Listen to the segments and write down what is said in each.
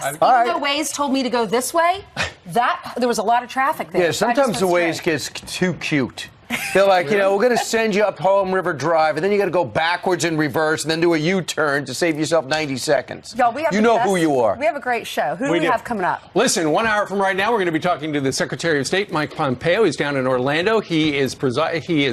best. Even though Waze told me to go this way, there was a lot of traffic there. Yeah, sometimes the Waze gets too cute. They're like, we're going to send you up Harlem River Drive, and then you got to go backwards in reverse and then do a U-turn to save yourself 90 seconds. Y'all, we have who you are. We have a great show. Who do we have coming up? Listen, 1 hour from right now, we're going to be talking to the Secretary of State, Mike Pompeo. He's down in Orlando. He is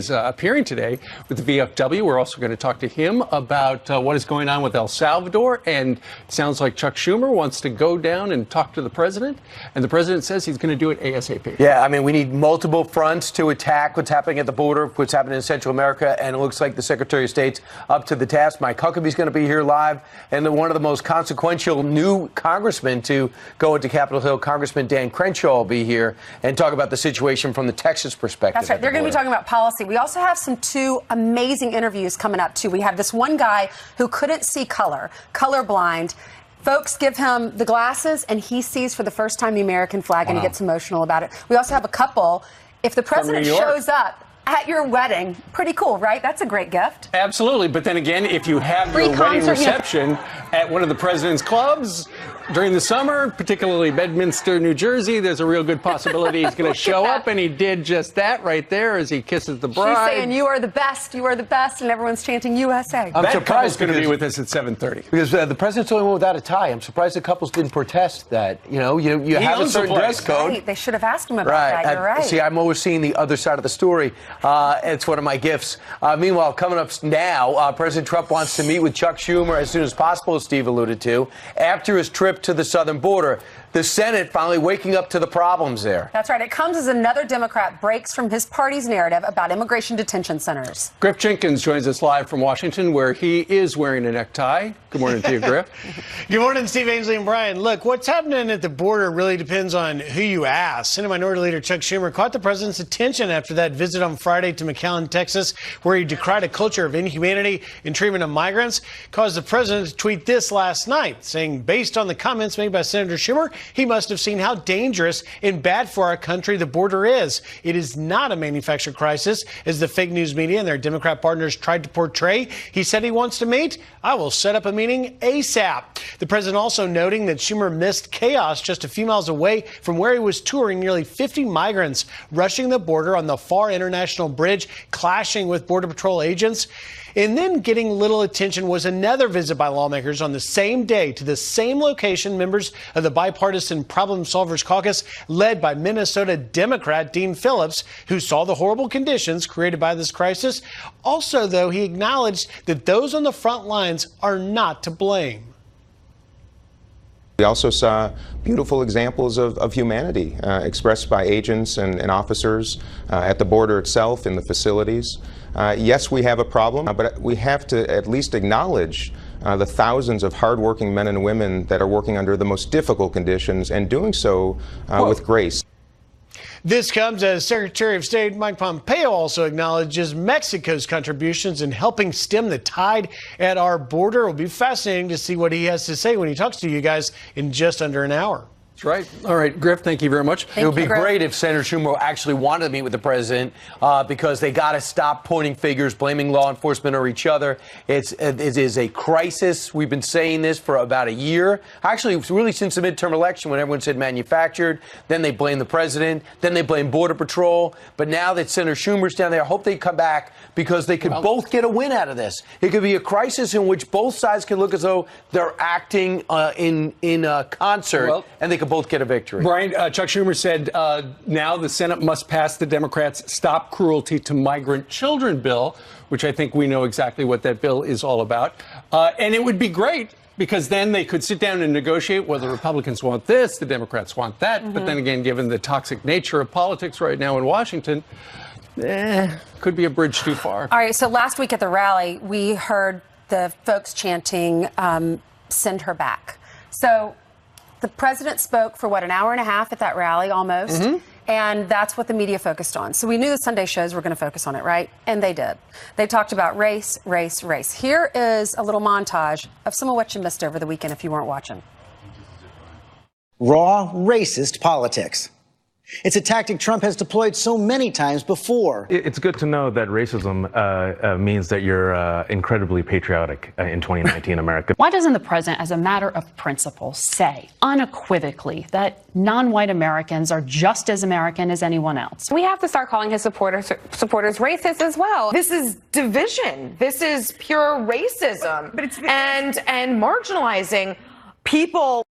appearing today with the VFW. We're also going to talk to him about what is going on with El Salvador. And it sounds like Chuck Schumer wants to go down and talk to the president. And the president says he's going to do it ASAP. Yeah, I mean, we need multiple fronts to attack what's happening at the border, what's happening in Central America, and it looks like the Secretary of State's up to the task. Mike Huckabee's going to be here live, and one of the most consequential new congressmen to go into Capitol Hill, Congressman Dan Crenshaw, will be here and talk about the situation from the Texas perspective. That's right. They're going to be talking about policy. We also have two amazing interviews coming up, too. We have this one guy who couldn't see colorblind. Folks give him the glasses, and he sees for the first time the American flag, and he gets emotional about it. We also have a couple. If the president shows up at your wedding, pretty cool, right? That's a great gift. Absolutely. But then again, if you have your wedding reception at one of the president's clubs during the summer, particularly Bedminster, New Jersey, there's a real good possibility he's going to show up, and he did just that right there as he kisses the bride. She's saying, "You are the best, you are the best," and everyone's chanting USA. I'm surprised going to be with us at 7:30. Because the president's the only one without a tie. I'm surprised the couples didn't protest that. You have a certain dress code. Right. They should have asked him about that. You're right. See, I'm always seeing the other side of the story. It's one of my gifts. Meanwhile, coming up now, President Trump wants to meet with Chuck Schumer as soon as possible, as Steve alluded to, after his trip to the southern border. The Senate finally waking up to the problems there. That's right. It comes as another Democrat breaks from his party's narrative about immigration detention centers. Griff Jenkins joins us live from Washington, where he is wearing a necktie. Good morning to you, Griff. Good morning, Steve, Ainsley, and Brian. Look, what's happening at the border really depends on who you ask. Senate Minority Leader Chuck Schumer caught the president's attention after that visit on Friday to McAllen, Texas, where he decried a culture of inhumanity in treatment of migrants. Caused the president to tweet this last night, saying, based on the comments made by Senator Schumer, he must have seen how dangerous and bad for our country the border is. It is not a manufactured crisis, as the fake news media and their Democrat partners tried to portray. He said he wants to meet. I will set up a meeting ASAP. The president also noting that Schumer missed chaos just a few miles away from where he was touring nearly 50 migrants rushing the border on the Far International Bridge, clashing with Border Patrol agents. And then getting little attention was another visit by lawmakers on the same day to the same location. Members of the Bipartisan Problem Solvers Caucus, led by Minnesota Democrat Dean Phillips, who saw the horrible conditions created by this crisis. Also, though, he acknowledged that those on the front lines are not to blame. We also saw beautiful examples of humanity expressed by agents and officers at the border itself, in the facilities. Yes, we have a problem, but we have to at least acknowledge the thousands of hardworking men and women that are working under the most difficult conditions and doing so with grace. This comes as Secretary of State Mike Pompeo also acknowledges Mexico's contributions in helping stem the tide at our border. It will be fascinating to see what he has to say when he talks to you guys in just under an hour. That's right. All right, Griff, thank you very much. It would be great if Senator Schumer actually wanted to meet with the president because they got to stop pointing fingers, blaming law enforcement or each other. It is a crisis. We've been saying this for about a year. Actually, really since the midterm election when everyone said manufactured. Then they blame the president. Then they blame Border Patrol. But now that Senator Schumer's down there, I hope they come back because they could both get a win out of this. It could be a crisis in which both sides can look as though they're acting in concert and they could both get a victory. Brian, Chuck Schumer said now the Senate must pass the Democrats' Stop Cruelty to Migrant Children bill, which I think we know exactly what that bill is all about. And it would be great because then they could sit down and negotiate whether the Republicans want this, the Democrats want that. But then again, given the toxic nature of politics right now in Washington, could be a bridge too far. All right, so last week at the rally, we heard the folks chanting, send her back. So the president spoke for, an hour and a half at that rally almost, and that's what the media focused on. So we knew the Sunday shows were going to focus on it, right? And they did. They talked about race, race, race. Here is a little montage of some of what you missed over the weekend if you weren't watching. Raw, racist politics. It's a tactic Trump has deployed so many times before. It's good to know that racism means that you're incredibly patriotic in 2019 America. Why doesn't the president, as a matter of principle, say unequivocally that non-white Americans are just as American as anyone else? We have to start calling his supporters racist as well. This is division. This is pure racism and marginalizing people.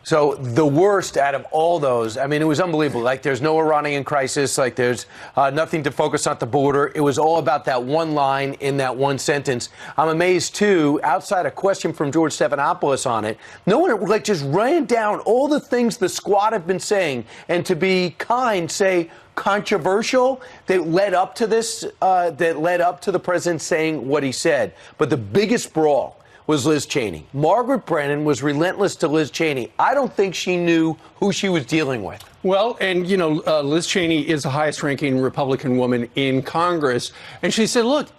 So the worst out of all those, I mean, it was unbelievable. Like, there's no Iranian crisis. Like, there's nothing to focus on at the border. It was all about that one line in that one sentence. I'm amazed, too, outside a question from George Stephanopoulos on it, no one, like, just ran down all the things the squad have been saying, and to be kind, say, controversial, that led up to this, that led up to the president saying what he said. But the biggest brawl was Liz Cheney. Margaret Brennan was relentless to Liz Cheney. I don't think she knew who she was dealing with. Well, and, you know, Liz Cheney is the highest-ranking Republican woman in Congress. And she said, look,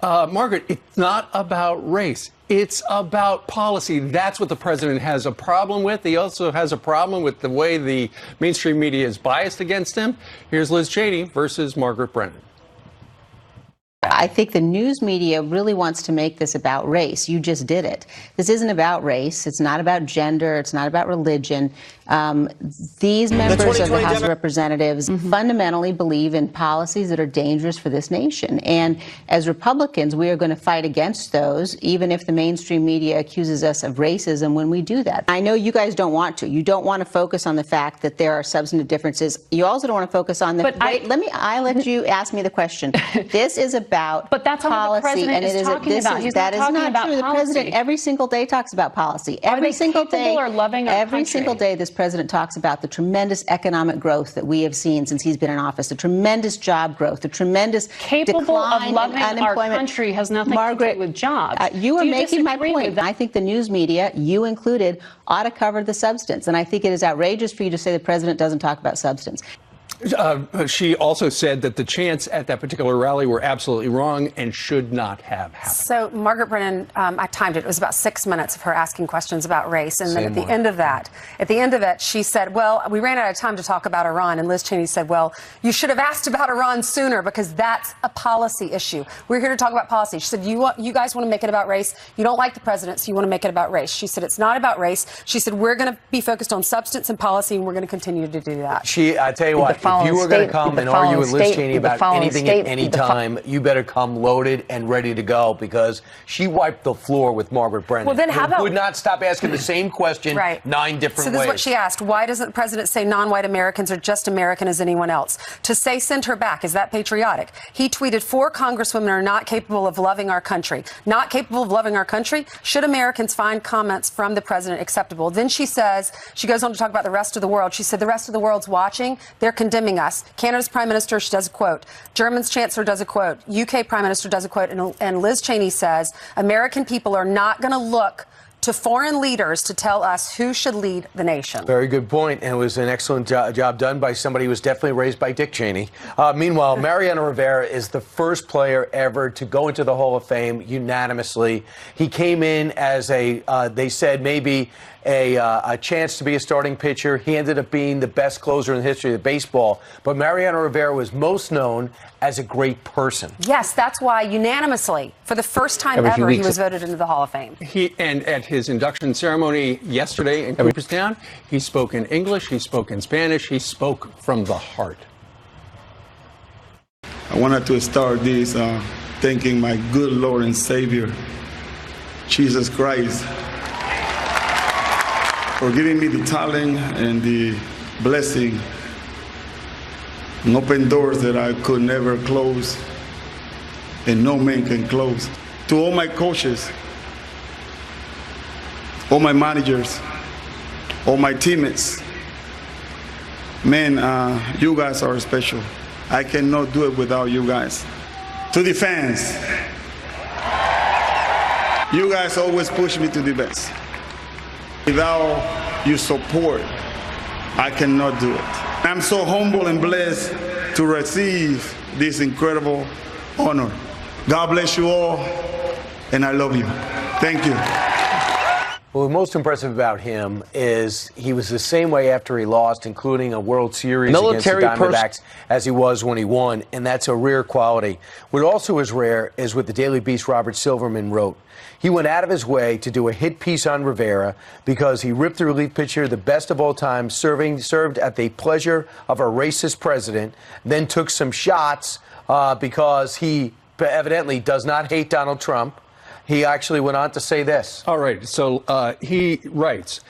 Margaret, it's not about race. It's about policy. That's what the president has a problem with. He also has a problem with the way the mainstream media is biased against him. Here's Liz Cheney versus Margaret Brennan. I think the news media really wants to make this about race. You just did it. This isn't about race. It's not about gender. It's not about religion. These members of the House of Representatives fundamentally believe in policies that are dangerous for this nation. And as Republicans, we are going to fight against those, even if the mainstream media accuses us of racism when we do that. I know you guys don't want to. You don't want to focus on the fact that there are substantive differences. You also don't want to focus on the... I let you ask me the question. This is about but that's policy, what the president and it is talking about. He's that not is talking not about true. policy. The president every single day talks about policy. Every single day, or loving our every country? single day, this president talks about the tremendous economic growth that we have seen since he's been in office, the tremendous job growth, the tremendous capable decline of loving in unemployment. Our country has nothing to do with jobs. You are making my disagree point. with that? I think the news media, you included, ought to cover the substance, and I think it is outrageous for you to say the president doesn't talk about substance. She also said that the chants at that particular rally were absolutely wrong and should not have happened. So Margaret Brennan, I timed it. It was about 6 minutes of her asking questions about race, and then at the end of that, she said, "Well, we ran out of time to talk about Iran." And Liz Cheney said, "Well, you should have asked about Iran sooner because that's a policy issue. We're here to talk about policy." She said, "You guys want to make it about race. You don't like the president, so you want to make it about race." She said, "It's not about race." She said, "We're going to be focused on substance and policy, and we're going to continue to do that." I tell you what, if you were going to come and argue with Liz Cheney about anything at any time, you better come loaded and ready to go, because she wiped the floor with Margaret Brennan. Well, then how about... would not stop asking the same question 9 different ways. So this is what she asked. Why doesn't the president say non-white Americans are just American as anyone else? To say send her back, is that patriotic? He tweeted, 4 congresswomen are not capable of loving our country. Not capable of loving our country? Should Americans find comments from the president acceptable? Then she goes on to talk about the rest of the world. She said the rest of the world's watching. They're condemning us. Canada's prime minister, she does a quote. German's chancellor does a quote. UK prime minister does a quote. And Liz Cheney says, American people are not going to look to foreign leaders to tell us who should lead the nation. Very good point. And it was an excellent job done by somebody who was definitely raised by Dick Cheney. Meanwhile, Mariano Rivera is the first player ever to go into the Hall of Fame unanimously. He came in as they said, maybe a chance to be a starting pitcher. He ended up being the best closer in the history of baseball. But Mariano Rivera was most known as a great person. Yes, that's why unanimously, for the first time ever, he was voted into the Hall of Fame. And at his induction ceremony yesterday in Cooperstown, he spoke in English, he spoke in Spanish, he spoke from the heart. I wanted to start this thanking my good Lord and Savior, Jesus Christ, for giving me the talent and the blessing and open doors that I could never close and no man can close. To all my coaches, all my managers, all my teammates, man, you guys are special. I cannot do it without you guys. To the fans, you guys always push me to the best. Without your support, I cannot do it. I'm so humble and blessed to receive this incredible honor. God bless you all, and I love you. Thank you. Well, most impressive about him is he was the same way after he lost, including a World Series against the Diamondbacks, as he was when he won, and that's a rare quality. What also is rare is what the Daily Beast Robert Silverman wrote. He went out of his way to do a hit piece on Rivera because he ripped the relief pitcher, the best of all time, served at the pleasure of a racist president, then took some shots because he evidently does not hate Donald Trump. He actually went on to say this. All right. So he writes,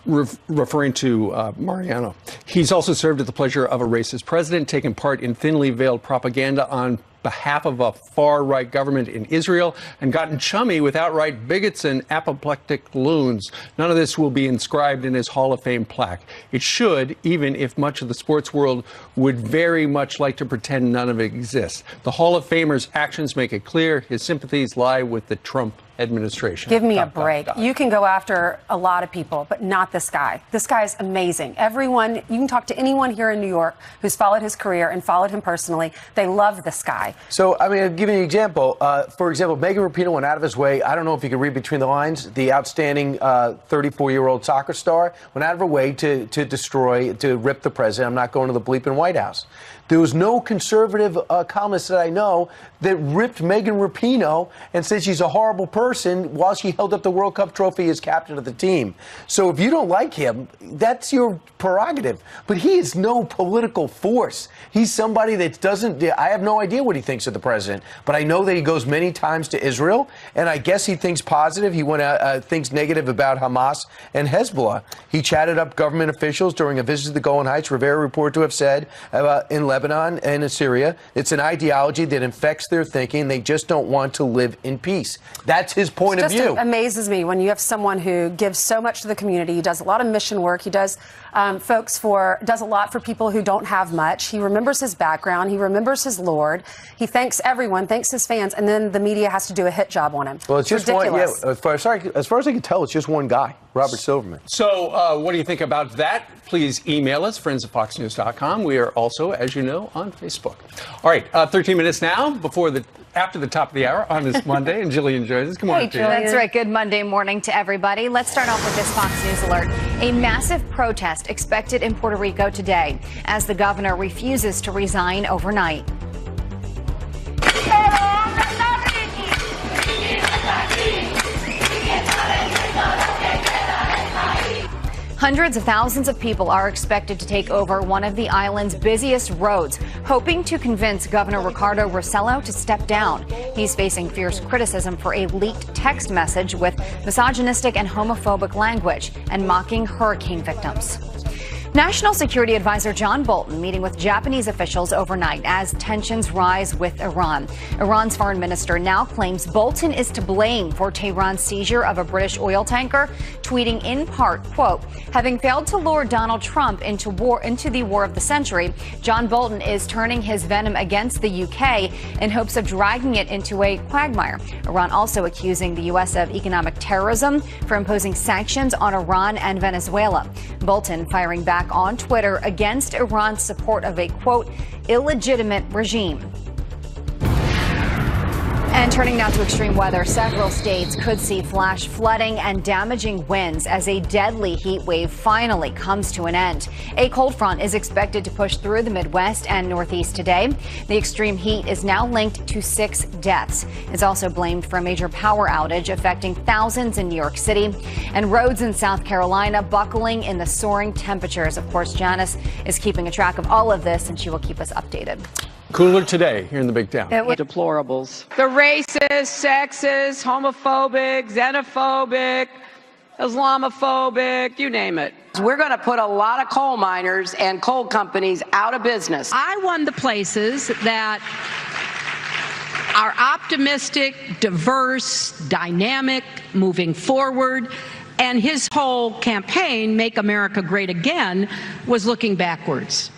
referring to Mariano, he's also served at the pleasure of a racist president, taken part in thinly veiled propaganda on behalf of a far-right government in Israel, and gotten chummy with outright bigots and apoplectic loons. None of this will be inscribed in his Hall of Fame plaque. It should, even if much of the sports world would very much like to pretend none of it exists. The Hall of Famer's actions make it clear his sympathies lie with the Trump administration. Give me a break. You can go after a lot of people, but not this guy. This guy is amazing. Everyone, you can talk to anyone here in New York who's followed his career and followed him personally. They love this guy. So, I mean, I'll give you an example. For example, Megan Rapinoe went out of his way. I don't know if you can read between the lines. The outstanding 34-year-old soccer star went out of her way to rip the president. I'm not going to the bleeping White House. There was no conservative columnist that I know that ripped Megan Rapinoe and said she's a horrible person while she held up the World Cup trophy as captain of the team. So if you don't like him, that's your prerogative. But he is no political force. He's somebody that doesn't, I have no idea what he thinks of the president, but I know that he goes many times to Israel, and I guess he thinks positive. He thinks negative about Hamas and Hezbollah. He chatted up government officials during a visit to the Golan Heights. Rivera reported to have said in Lebanon and in Syria, it's an ideology that infects their thinking. They just don't want to live in peace. That's his point of view. It just amazes me when you have someone who gives so much to the community. He does a lot of mission work. He does does a lot for people who don't have much. He remembers his background. He remembers his Lord. He thanks everyone, thanks his fans, and then the media has to do a hit job on him. Well, it's just ridiculous. one. Yeah, as far as I can tell, it's just one guy, Robert Silverman. So, what do you think about that? Please email us, friends@foxnews.com. We are also, as you know, on Facebook. All right, 13 minutes now after the top of the hour on this Monday, and Jillian joins us. Come on, Jillian. That's right. Good Monday morning to everybody. Let's start off with this Fox News alert. A massive protest expected in Puerto Rico today as the governor refuses to resign overnight. Hundreds of thousands of people are expected to take over one of the island's busiest roads, hoping to convince Governor Ricardo Rossello to step down. He's facing fierce criticism for a leaked text message with misogynistic and homophobic language and mocking hurricane victims. National Security Advisor John Bolton meeting with Japanese officials overnight as tensions rise with Iran. Iran's foreign minister now claims Bolton is to blame for Tehran's seizure of a British oil tanker, tweeting in part, quote, having failed to lure Donald Trump into the war of the century, John Bolton is turning his venom against the UK in hopes of dragging it into a quagmire. Iran also accusing the U.S. of economic terrorism for imposing sanctions on Iran and Venezuela. Bolton firing back on Twitter against Iran's support of a, quote, illegitimate regime. And turning now to extreme weather, several states could see flash flooding and damaging winds as a deadly heat wave finally comes to an end. A cold front is expected to push through the Midwest and Northeast today. The extreme heat is now linked to 6 deaths. It's also blamed for a major power outage affecting thousands in New York City and roads in South Carolina buckling in the soaring temperatures. Of course, Janice is keeping a track of all of this, and she will keep us updated. Cooler today here in the Big Town. Deplorables. The racist, sexist, homophobic, xenophobic, Islamophobic, you name it. We're going to put a lot of coal miners and coal companies out of business. I won the places that are optimistic, diverse, dynamic, moving forward. And his whole campaign, Make America Great Again, was looking backwards.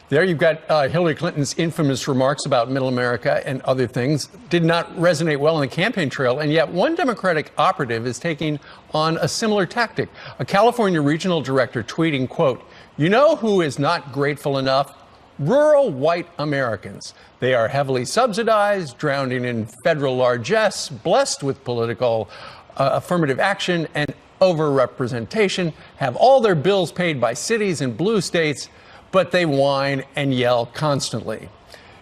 There you've got Hillary Clinton's infamous remarks about middle America and other things did not resonate well on the campaign trail, and yet one Democratic operative is taking on a similar tactic. A California regional director tweeting, quote, you know who is not grateful enough? Rural white Americans. They are heavily subsidized, drowning in federal largesse, blessed with political affirmative action and overrepresentation, have all their bills paid by cities in blue states, but they whine and yell constantly.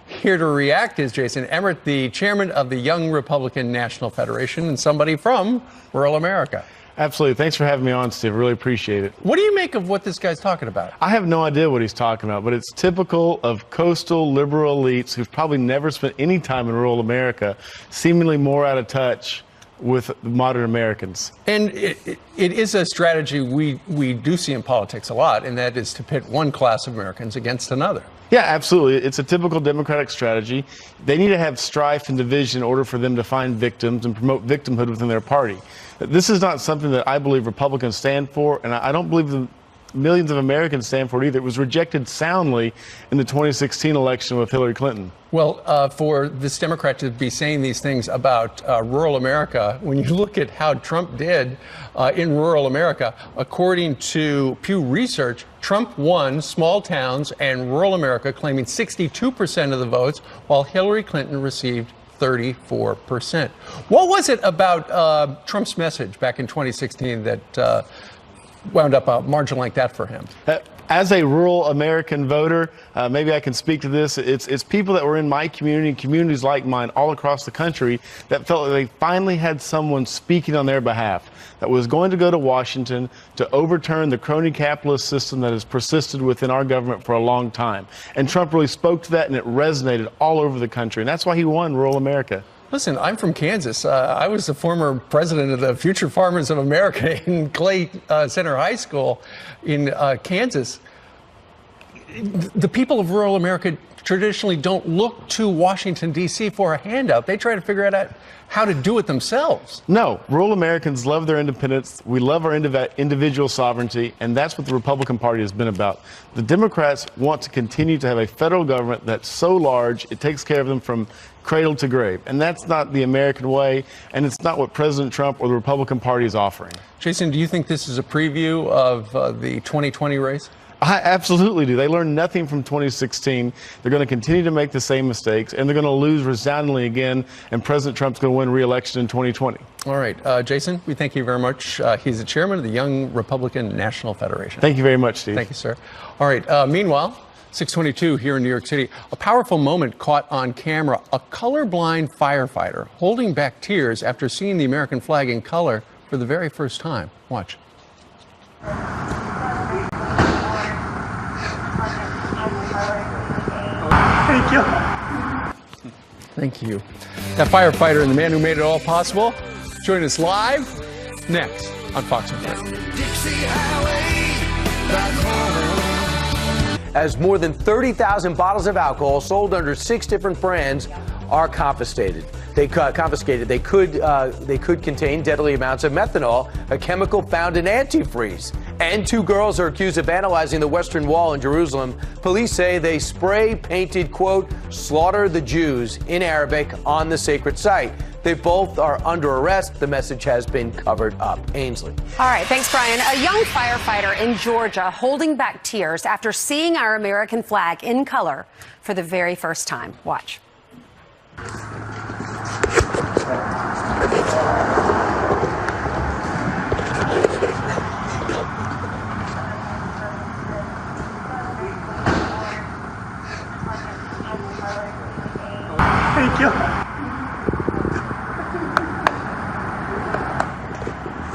Here to react is Jason Emmert, the chairman of the Young Republican National Federation and somebody from rural America. Absolutely. Thanks for having me on, Steve. Really appreciate it. What do you make of what this guy's talking about? I have no idea what he's talking about, but it's typical of coastal liberal elites who've probably never spent any time in rural America, seemingly more out of touch with modern Americans. And it is a strategy we do see in politics a lot, and that is to pit one class of Americans against another. Yeah, absolutely. It's a typical Democratic strategy. They need to have strife and division in order for them to find victims and promote victimhood within their party. This is not something that I believe Republicans stand for, and I don't believe the millions of Americans stand for it either. It was rejected soundly in the 2016 election with Hillary Clinton. Well, for this Democrat to be saying these things about rural America, when you look at how Trump did in rural America, according to Pew Research, Trump won small towns and rural America, claiming 62% of the votes, while Hillary Clinton received 34%. What was it about Trump's message back in 2016 that wound up a margin like that for him? As a rural American voter, maybe I can speak to this. It's people that were in my community, communities like mine all across the country, that felt like they finally had someone speaking on their behalf, that was going to go to Washington to overturn the crony capitalist system that has persisted within our government for a long time. And Trump really spoke to that, and it resonated all over the country. And that's why he won rural America. Listen, I'm from Kansas. I was the former president of the Future Farmers of America in Clay Center High School in Kansas. The people of rural America traditionally don't look to Washington, D.C. for a handout. They try to figure out how to do it themselves. No, rural Americans love their independence. We love our individual sovereignty, and that's what the Republican Party has been about. The Democrats want to continue to have a federal government that's so large, it takes care of them from cradle to grave. And that's not the American way, and it's not what President Trump or the Republican Party is offering. Jason, do you think this is a preview of the 2020 race? I absolutely do. They learned nothing from 2016. They're going to continue to make the same mistakes, and they're going to lose resoundingly again, and President Trump's going to win re-election in 2020. All right. Jason, we thank you very much. He's the chairman of the Young Republican National Federation. Thank you very much, Steve. Thank you, sir. All right. Meanwhile, 6:22 here in New York City. A powerful moment caught on camera. A colorblind firefighter holding back tears after seeing the American flag in color for the very first time. Watch. Thank you. Thank you. That firefighter and the man who made it all possible join us live next on Fox and Friends. As more than 30,000 bottles of alcohol sold under 6 different brands are confiscated. They could contain deadly amounts of methanol, a chemical found in antifreeze. And 2 girls are accused of vandalizing the Western Wall in Jerusalem. Police say they spray painted, quote, "Slaughter the Jews" in Arabic on the sacred site. They both are under arrest. The message has been covered up. Ainsley. All right, thanks, Brian. A young firefighter in Georgia holding back tears after seeing our American flag in color for the very first time. Watch. Thank you.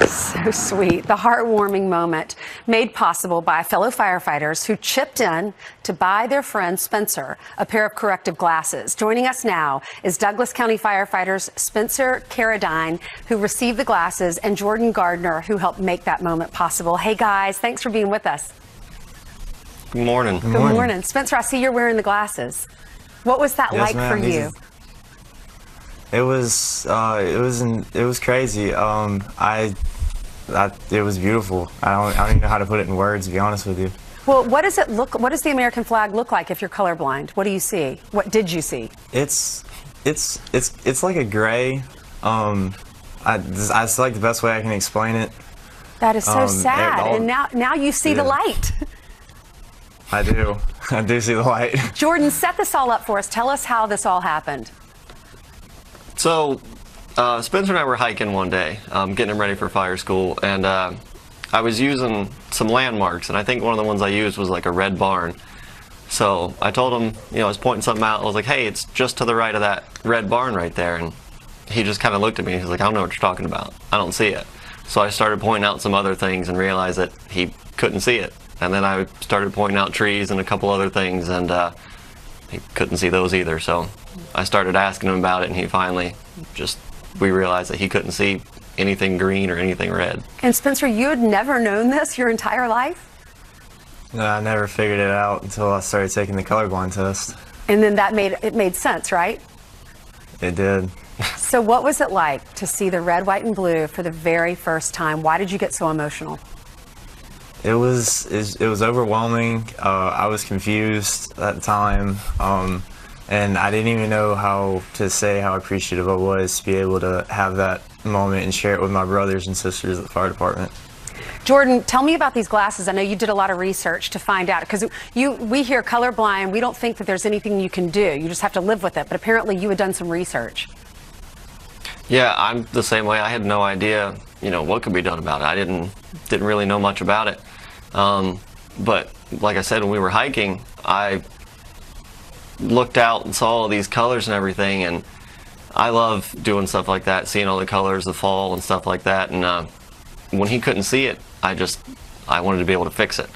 So sweet. The heartwarming moment made possible by fellow firefighters who chipped in to buy their friend Spencer a pair of corrective glasses. Joining us now is Douglas County firefighters Spencer Carradine, who received the glasses, and Jordan Gardner, who helped make that moment possible. Hey guys, thanks for being with us. Good morning. Good morning. Spencer, I see you're wearing the glasses. What was that like for you? It was crazy. It was beautiful. I don't even know how to put it in words, to be honest with you. Well, what does the American flag look like if you're colorblind? What do you see? What did you see? It's like a gray. It's like the best way I can explain it. That is so sad. And now you see the light. I do. I do see the light. Jordan, set this all up for us. Tell us how this all happened. So, Spencer and I were hiking one day, getting him ready for fire school, and I was using some landmarks, and I think one of the ones I used was like a red barn. So I told him, I was pointing something out. I was like, hey, it's just to the right of that red barn right there. And he just kind of looked at me. He's like, I don't know what you're talking about. I don't see it. So I started pointing out some other things and realized that he couldn't see it. And then I started pointing out trees and a couple other things, and he couldn't see those either. So I started asking him about it, and he finally we realized that he couldn't see anything green or anything red. And Spencer, you had never known this your entire life? No, I never figured it out until I started taking the colorblind test. And then it made sense, right? It did. So what was it like to see the red, white, and blue for the very first time? Why did you get so emotional? It was overwhelming. I was confused at the time. And I didn't even know how to say how appreciative I was to be able to have that moment and share it with my brothers and sisters at the fire department. Jordan, tell me about these glasses. I know you did a lot of research to find out, because we hear colorblind, we don't think that there's anything you can do. You just have to live with it. But apparently you had done some research. Yeah, I'm the same way. I had no idea, what could be done about it. I didn't really know much about it. But like I said, when we were hiking, I looked out and saw all these colors and everything, and I love doing stuff like that, seeing all the colors, the fall and stuff like that. And when he couldn't see it, I wanted to be able to fix it.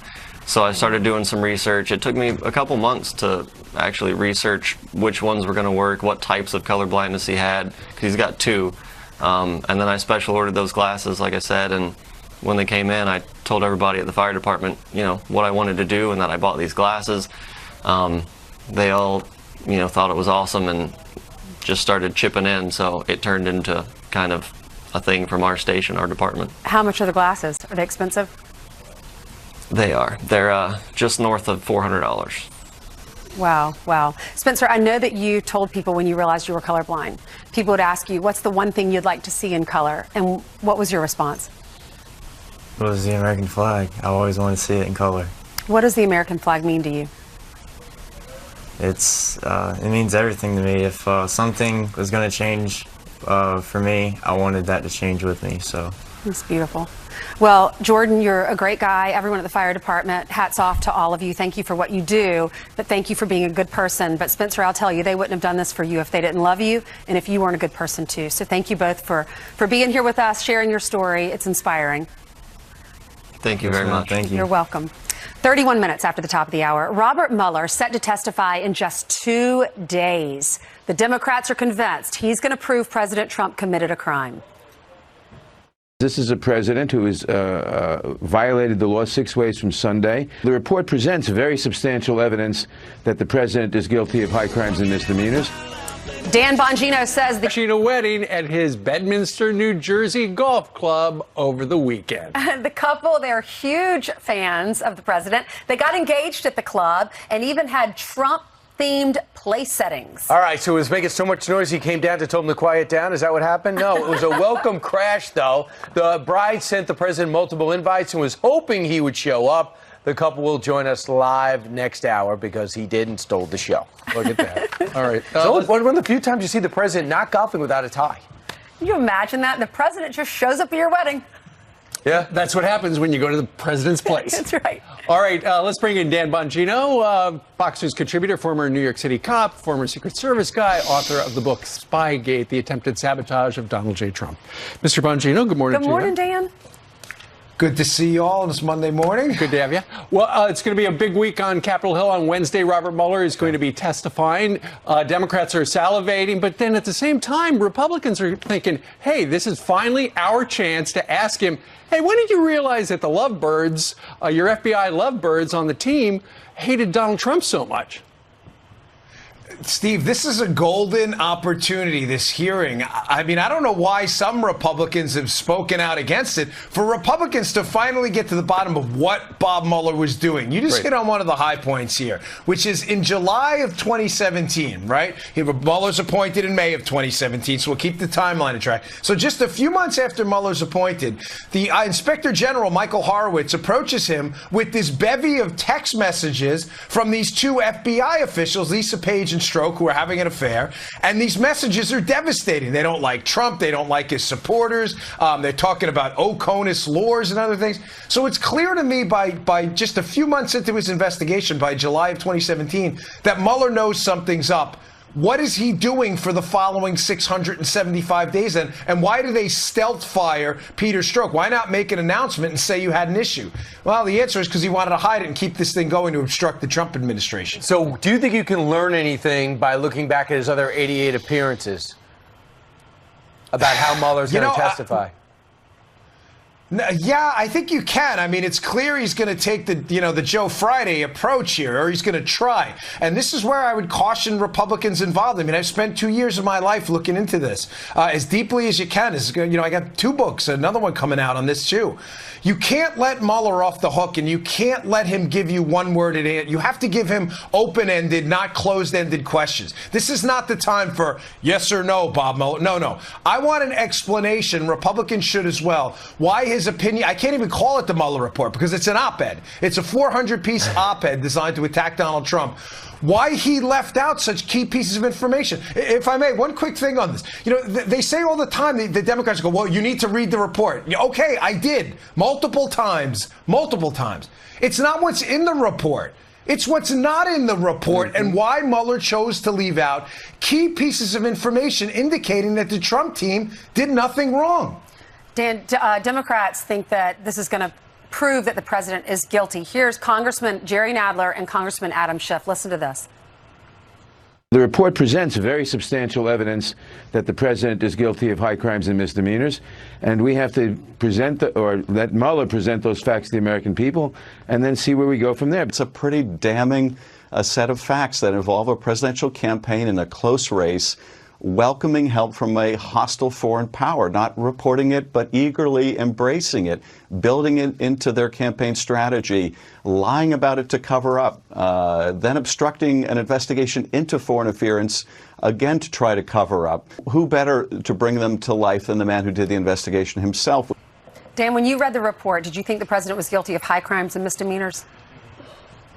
So I started doing some research. It took me a couple months to actually research which ones were going to work, what types of color blindness he had, because he's got 2. And then I special ordered those glasses, like I said, and when they came in, I told everybody at the fire department, what I wanted to do and that I bought these glasses. They all, thought it was awesome and just started chipping in, so it turned into kind of a thing from our station, our department. How much are the glasses? Are they expensive? They are. They're just north of $400. Wow. Spencer, I know that you told people when you realized you were colorblind. People would ask you, what's the one thing you'd like to see in color? And what was your response? It was the American flag. I always wanted to see it in color. What does the American flag mean to you? It means everything to me. If something was going to change for me, I wanted that to change with me. So it's beautiful. Well, Jordan, you're a great guy. Everyone at the fire department, hats off to all of you. Thank you for what you do, but thank you for being a good person. But Spencer, I'll tell you, they wouldn't have done this for you if they didn't love you and if you weren't a good person too. So thank you both for being here with us, sharing your story. It's inspiring. Thank you very much. Thank you. You're welcome. 31 minutes after the top of the hour, Robert Mueller set to testify in just 2 days. The Democrats are convinced he's going to prove President Trump committed a crime. This is a president who has violated the law 6 ways from Sunday. The report presents very substantial evidence that the president is guilty of high crimes and misdemeanors. Dan Bongino says the wedding at his Bedminster, New Jersey golf club over the weekend. The couple, they're huge fans of the president. They got engaged at the club and even had Trump-themed place settings. All right, so it was making so much noise he came down to tell them to quiet down. Is that what happened? No, it was a welcome crash, though. The bride sent the president multiple invites and was hoping he would show up. The couple will join us live next hour because he did and stole the show. Look at that. All right. So one of the few times you see the president not golfing without a tie. Can you imagine that? The president just shows up at your wedding. Yeah, that's what happens when you go to the president's place. That's right. All right, let's bring in Dan Bongino, Fox News contributor, former New York City cop, former Secret Service guy, author of the book Spygate, The Attempted Sabotage of Donald J. Trump. Mr. Bongino, good morning to you. Good morning, Dan. Good to see you all on this Monday morning. Good to have you. Well, it's going to be a big week on Capitol Hill. On Wednesday, Robert Mueller is going to be testifying. Democrats are salivating, but then at the same time, Republicans are thinking, hey, this is finally our chance to ask him, hey, when did you realize that the lovebirds, your FBI lovebirds on the team, hated Donald Trump so much? Steve, this is a golden opportunity, this hearing. I mean, I don't know why some Republicans have spoken out against it. For Republicans to finally get to the bottom of what Bob Mueller was doing. You just hit on one of the high points here, which is in July of 2017, right? Mueller's appointed in May of 2017, so we'll keep the timeline on track. So just a few months after Mueller's appointed, the Inspector General, Michael Horowitz, approaches him with this bevy of text messages from these 2 FBI officials, Lisa Page and Strzok, who are having an affair. And these messages are devastating. They don't like Trump. They don't like his supporters. They're talking about Oconus laws and other things. So it's clear to me by just a few months into his investigation, by July of 2017, that Mueller knows something's up. What is he doing for the following 675 days then? And why do they stealth fire Peter Strzok? Why not make an announcement and say you had an issue? Well, the answer is because he wanted to hide it and keep this thing going to obstruct the Trump administration. So do you think you can learn anything by looking back at his other 88 appearances about how Mueller's going to testify? Yeah, I think you can. I mean, it's clear he's going to take the Joe Friday approach here, or he's going to try. And this is where I would caution Republicans involved. I mean, I've spent 2 years of my life looking into this as deeply as you can. I got 2 books, another one coming out on this too. You can't let Mueller off the hook, and you can't let him give you one-worded answer. You have to give him open-ended, not closed-ended questions. This is not the time for yes or no, Bob Mueller. No. I want an explanation. Republicans should as well. Why his opinion? I can't even call it the Mueller report because it's an op-ed. It's a 400-piece op-ed designed to attack Donald Trump. Why he left out such key pieces of information. If I may, one quick thing on this. They say all the time, the Democrats go, well, you need to read the report. Okay, I did. Multiple times. It's not what's in the report. It's what's not in the report and why Mueller chose to leave out key pieces of information indicating that the Trump team did nothing wrong. Dan, Democrats think that this is going to prove that the president is guilty. Here's Congressman Jerry Nadler and Congressman Adam Schiff. Listen to this. The report presents very substantial evidence that the president is guilty of high crimes and misdemeanors, and we have to let Mueller present those facts to the American people and then see where we go from there. It's a pretty damning set of facts that involve a presidential campaign in a close race, welcoming help from a hostile foreign power, not reporting it, but eagerly embracing it, building it into their campaign strategy, lying about it to cover up, then obstructing an investigation into foreign interference, again to try to cover up. Who better to bring them to life than the man who did the investigation himself? Dan, when you read the report, did you think the president was guilty of high crimes and misdemeanors?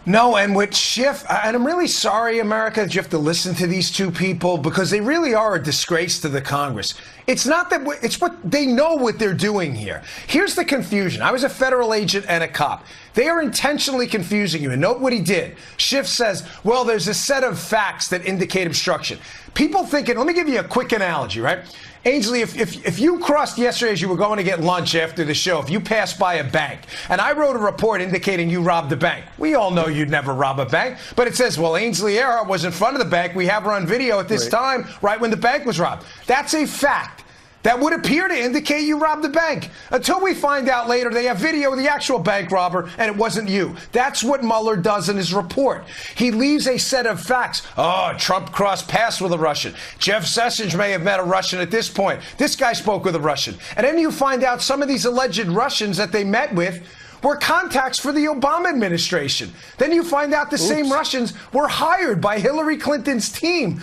No, and with Schiff, and I'm really sorry, America, that you have to listen to these two people because they really are a disgrace to the Congress. It's not that, it's what they know what they're doing here. Here's the confusion. I was a federal agent and a cop. They are intentionally confusing you. And note what he did. Schiff says, well, there's a set of facts that indicate obstruction. People thinking, let me give you a quick analogy, right? Ainsley, if you crossed yesterday as you were going to get lunch after the show, if you passed by a bank, and I wrote a report indicating you robbed the bank, we all know you'd never rob a bank, but it says, well, Ainsley Earhart was in front of the bank. We have her on video at this time, right when the bank was robbed. That's a fact. That would appear to indicate you robbed the bank. Until we find out later they have video of the actual bank robber and it wasn't you. That's what Mueller does in his report. He leaves a set of facts. Oh, Trump crossed paths with a Russian. Jeff Sessions may have met a Russian at this point. This guy spoke with a Russian. And then you find out some of these alleged Russians that they met with were contacts for the Obama administration. Then you find out the same Russians were hired by Hillary Clinton's team,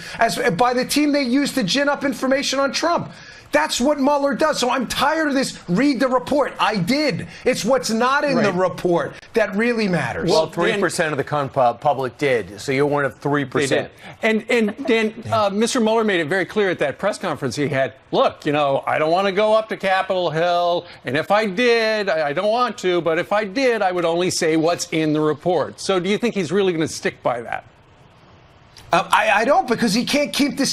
by the team they used to gin up information on Trump. That's what Mueller does. So I'm tired of this. Read the report. I did. It's what's not in the report that really matters. Well, 3% of the public did. So you're one of 3%. And Dan, Mr. Mueller made it very clear at that press conference he had, look, I don't want to go up to Capitol Hill. And if I did, I don't want to, but if I did, I would only say what's in the report. So do you think he's really going to stick by that? I don't, because he can't keep this,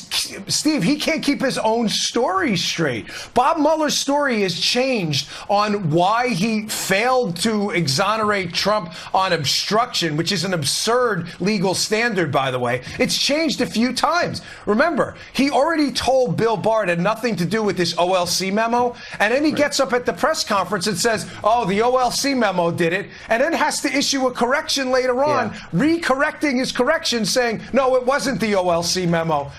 Steve, he can't keep his own story straight. Bob Mueller's story has changed on why he failed to exonerate Trump on obstruction, which is an absurd legal standard, by the way. It's changed a few times. Remember, he already told Bill Barr it had nothing to do with this OLC memo, and then he gets up at the press conference and says, oh, the OLC memo did it, and then has to issue a correction later on, re-correcting his correction, saying, no, it wasn't the OLC memo.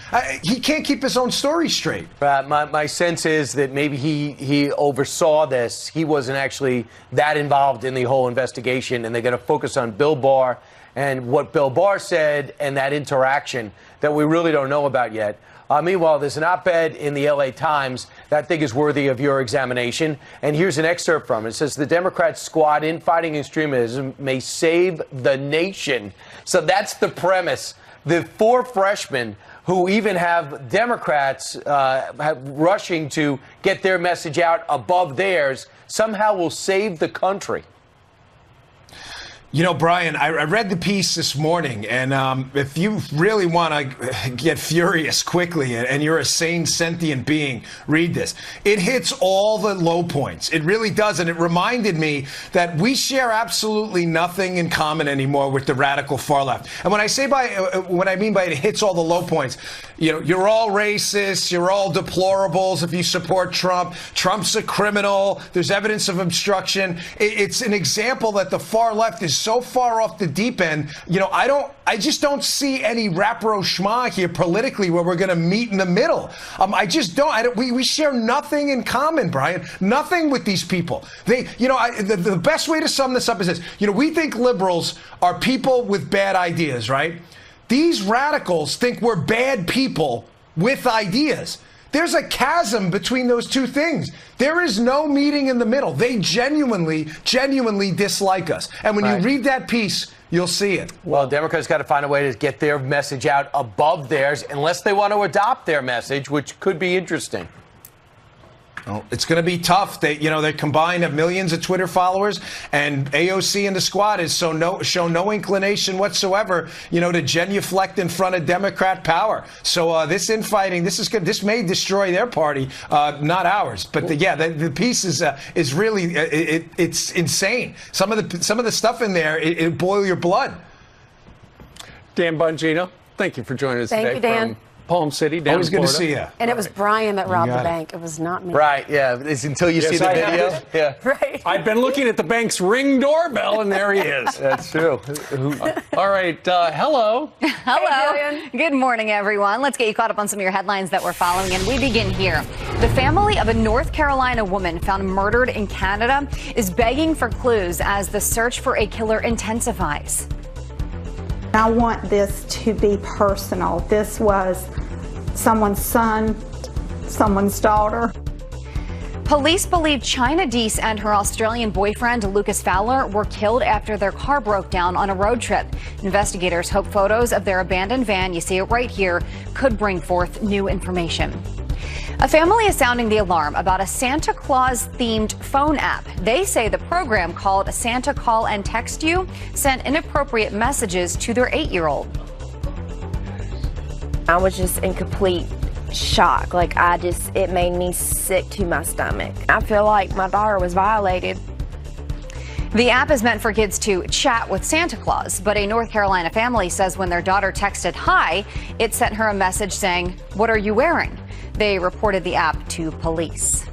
He can't keep his own story straight. My sense is that maybe he oversaw this. He wasn't actually that involved in the whole investigation, and they're going to focus on Bill Barr and what Bill Barr said and that interaction that we really don't know about yet. Meanwhile, there's an op-ed in the LA Times that I think is worthy of your examination. And here's an excerpt from it. It says, the Democrats' squad in fighting extremism may save the nation. So that's the premise. the 4 freshmen who even have Democrats rushing to get their message out above theirs somehow will save the country. You know, Brian, I read the piece this morning, and if you really want to get furious quickly and you're a sane, sentient being, read this. It hits all the low points. It really does, and it reminded me that we share absolutely nothing in common anymore with the radical far left. And when I say what I mean by it hits all the low points, you know, you're all racist, you're all deplorables if you support Trump. Trump's a criminal. There's evidence of obstruction. It's an example that the far left is so far off the deep end. You know, I just don't see any rapprochement here politically where we're going to meet in the middle. I just don't. We share nothing in common, Brian. Nothing with these people. They, you know, the best way to sum this up is this. You know, we think liberals are people with bad ideas, right? These radicals think we're bad people with ideas. There's a chasm between those two things. There is no meeting in the middle. They genuinely dislike us. And when you read that piece, you'll see it. Well, Democrats got to find a way to get their message out above theirs, unless they want to adopt their message, which could be interesting. Oh, it's going to be tough. They combined have millions of Twitter followers, and AOC and the squad has show no inclination whatsoever, you know, to genuflect in front of Democrat power. So this infighting, this may destroy their party, not ours. But the piece is really it's insane. Some of the stuff in there, it boil your blood. Dan Bongino, thank you for joining us today. Thank you, Dan. From Palm City, down Always in good to Florida. see you. And it was Brian that robbed the bank. It was not me. Right, yeah. It's until you see the video. Yeah. Right. I've been looking at the bank's Ring doorbell, and there he is. That's true. All right, hello. Hello. Hey, Good morning, everyone. Let's get you caught up on some of your headlines that we're following, and we begin here. The family of a North Carolina woman found murdered in Canada is begging for clues as the search for a killer intensifies. I want this to be personal. This was someone's son, someone's daughter. Police believe China Deese and her Australian boyfriend, Lucas Fowler, were killed after their car broke down on a road trip. Investigators hope photos of their abandoned van, you see it right here, could bring forth new information. A family is sounding the alarm about a Santa Claus-themed phone app. They say the program, called Santa Call and Text You, sent inappropriate messages to their 8-year-old. I was just in complete shock. It made me sick to my stomach. I feel like my daughter was violated. The app is meant for kids to chat with Santa Claus, but a North Carolina family says when their daughter texted hi, it sent her a message saying, "What are you wearing?" They reported the app to police.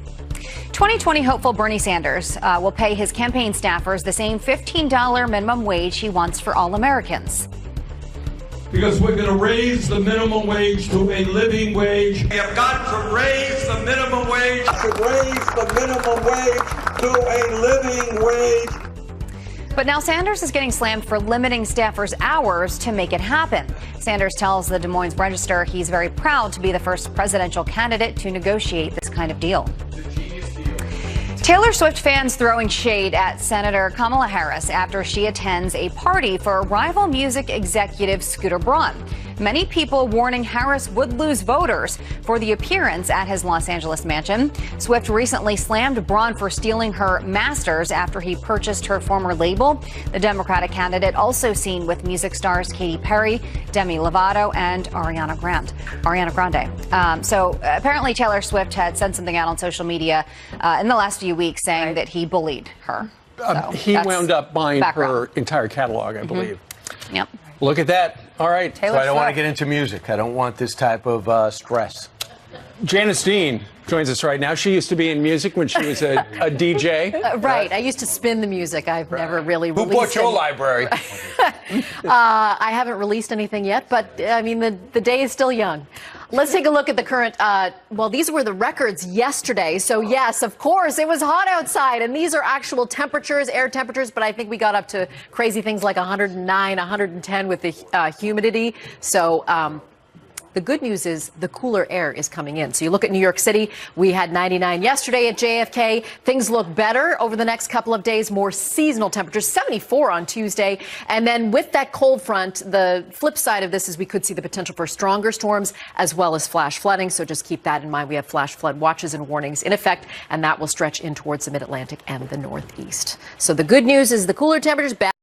2020 hopeful Bernie Sanders will pay his campaign staffers the same $15 minimum wage he wants for all Americans. Because we're going to raise the minimum wage to a living wage. We have got to raise the minimum wage. To raise the minimum wage to a living wage. But now Sanders is getting slammed for limiting staffers' hours to make it happen. Sanders tells the Des Moines Register he's very proud to be the first presidential candidate to negotiate this kind of deal. Taylor Swift fans throwing shade at Senator Kamala Harris after she attends a party for rival music executive Scooter Braun. Many people warning Harris would lose voters for the appearance at his Los Angeles mansion. Swift recently slammed Braun for stealing her masters after he purchased her former label. The Democratic candidate also seen with music stars Katy Perry, Demi Lovato, and Ariana Grande. So apparently Taylor Swift had sent something out on social media in the last few weeks saying that he bullied her. So He wound up buying background. her entire catalog, I believe. Yep. Look at that. All right. So I don't want to get into music. I don't want this type of stress. Janice Dean joins us right now. She used to be in music when she was a DJ. Right. I used to spin the music. I've never really Who released bought your any- library? I haven't released anything yet, but I mean, the day is still young. Let's take a look at the current, well, these were the records yesterday. So yes, of course, it was hot outside, and these are actual temperatures, air temperatures, but I think we got up to crazy things like 109, 110 with the humidity. So The good news is the cooler air is coming in. So you look at New York City, we had 99 yesterday at JFK. Things look better over the next couple of days, more seasonal temperatures, 74 on Tuesday. And then with that cold front, the flip side of this is we could see the potential for stronger storms as well as flash flooding. So just keep that in mind. We have flash flood watches and warnings in effect, and that will stretch in towards the mid-Atlantic and the Northeast. So the good news is the cooler temperatures back.